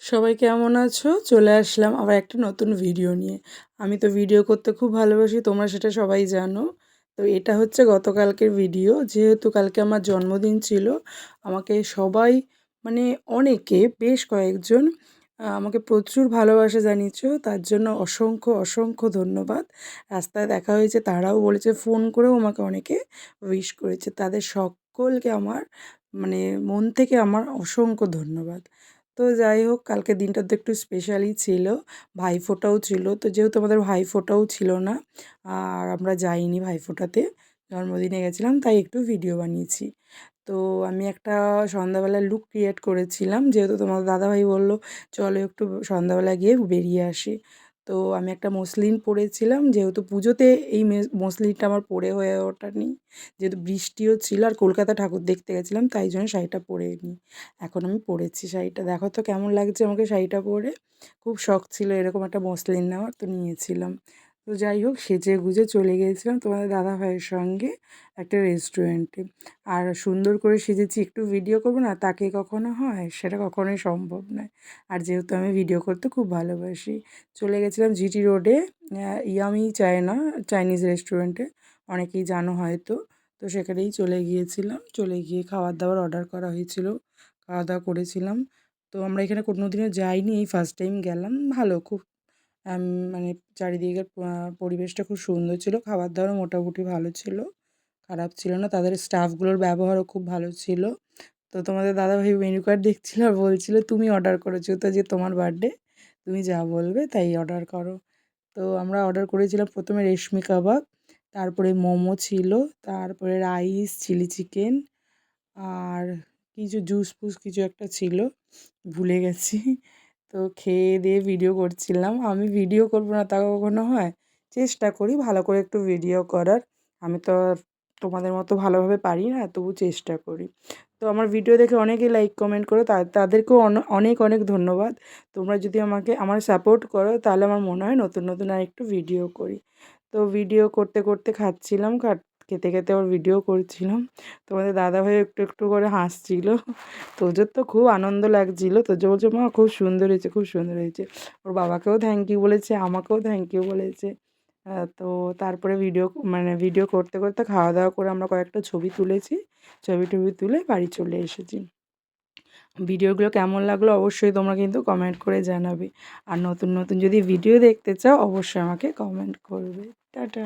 সবাই কেমন আছো? চলে আসলাম আবার একটা নতুন ভিডিও নিয়ে। আমি তো ভিডিও করতে খুব ভালোবাসি, তোমরা সেটা সবাই জানো। তো এটা হচ্ছে গতকালকের ভিডিও। যেহেতু কালকে আমার জন্মদিন ছিল, আমাকে সবাই মানে অনেকে বেশ কয়েকজন আমাকে প্রচুর ভালোবাসা জানিয়েছো। তার জন্য অসংখ্য, অসংখ্য ধন্যবাদ। রাস্তায় দেখা হয়েছে, তারাও বলেছে, ফোন করেও আমাকে অনেকে উইশ করেছে। তাদের সকলকে আমার মানে মন থেকে আমার অসংখ্য ধন্যবাদ। তো যাই হোক, কালকের দিনটা তো একটু স্পেশালই ছিল। ভাইফোঁটাও ছিল। তো যেহেতু আমাদের ভাইফোঁটাও ছিল না আর আমরা যাইনি ভাইফোঁটাতে, জন্মদিনে গেছিলাম, তাই একটু ভিডিও বানিয়েছি। তো আমি একটা সন্ধ্যাবেলায় লুক ক্রিয়েট করেছিলাম, যেহেতু তোমাদের দাদাভাই বলল চলো একটু সন্ধ্যাবেলা গিয়ে বেরিয়ে আসি। তো আমি একটা মসলিন পরেছিলাম, যেহেতু পুজোতে এই মসলিনটা আমার পরে হয়ে ওঠেনি, যেহেতু বৃষ্টিও ছিল আর কলকাতা ঠাকুর দেখতে গেছিলাম, তাই জন্য শাড়িটা পরে নিই। এখন আমি পরেছি শাড়িটা, দেখো তো কেমন লাগছে আমাকে শাড়িটা পরে। খুব শখ ছিল এরকম একটা মসলিন নেওয়ার, তো নিয়েছিলাম। তো যাই হোক, সেজে গুজে চলে গিয়েছিলাম তোমাদের দাদা ভাইয়ের সঙ্গে একটা রেস্টুরেন্টে। আর সুন্দর করে সেজেছি, একটু ভিডিও করবো না, তাকে কখনো হয়? সেটা কখনোই সম্ভব নয়। আর যেহেতু আমি ভিডিও করতে খুব ভালোবাসি, চলে গেছিলাম জিটি রোডে ইয়ামি চায়না চাইনিজ রেস্টুরেন্টে, অনেকেই জানো হয়তো। তো সেখানেই চলে গিয়েছিলাম, চলে গিয়ে খাবার দাবার অর্ডার করা হয়েছিল, খাওয়া দাওয়া করেছিলাম। তো আমরা এখানে কোনো দিনও যাইনি, এই ফার্স্ট টাইম গেলাম। ভালো খুব, মানে চারিদিকের পরিবেশটা খুব সুন্দর ছিল, খাবার দাবারও মোটামুটি ভালো ছিল, খারাপ ছিল না। তাদের স্টাফগুলোর ব্যবহারও খুব ভালো ছিল। তো তোমাদের দাদাভাই মেনু কার্ড দেখছিল আর বলছিল তুমি অর্ডার করেছো, তো যে তোমার বার্থডে, তুমি যা বলবে তাই অর্ডার করো। তো আমরা অর্ডার করেছিলাম প্রথমে রেশমি কাবাব, তারপরে মোমো ছিল, তারপরে রাইস, চিলি চিকেন, আর কিছু জুস ফুস কিছু একটা ছিল, ভুলে গেছি। তো খেয়ে দিয়ে ভিডিও করছিলাম। আমি ভিডিও করবো না তা কখনো হয়? চেষ্টা করি ভালো করে একটু ভিডিও করার। আমি তো আর তোমাদের মতো ভালোভাবে পারি না, তবু চেষ্টা করি। তো আমার ভিডিও দেখে অনেকেই লাইক কমেন্ট করো, তাদেরকেও অনেক অনেক ধন্যবাদ। তোমরা যদি আমাকে সাপোর্ট করো, তাহলে আমার মনে হয় নতুন নতুন আর একটু ভিডিও করি। তো ভিডিও করতে করতে খাচ্ছিলাম, খেতে খেতে আবার ভিডিও করছিলাম। তোমাদের দাদাভাই একটু একটু করে হাসছিল। তোজোর তো খুব আনন্দ লাগছিল। তোজো বলছে, মা খুব সুন্দর হয়েছে, খুব সুন্দর হয়েছে। ওর বাবাকেও থ্যাংক ইউ বলেছে, আমাকেও থ্যাংক ইউ বলেছে। তো তারপরে ভিডিও করতে করতে খাওয়া দাওয়া করে আমরা কয়েকটা ছবি তুলেছি, ছবি টবি তুলে বাড়ি চলে এসেছি। ভিডিওগুলো কেমন লাগলো অবশ্যই তোমরা কিন্তু কমেন্ট করে জানাবে। আর নতুন নতুন যদি ভিডিও দেখতে চাও, অবশ্যই আমাকে কমেন্ট করবে। টাটা।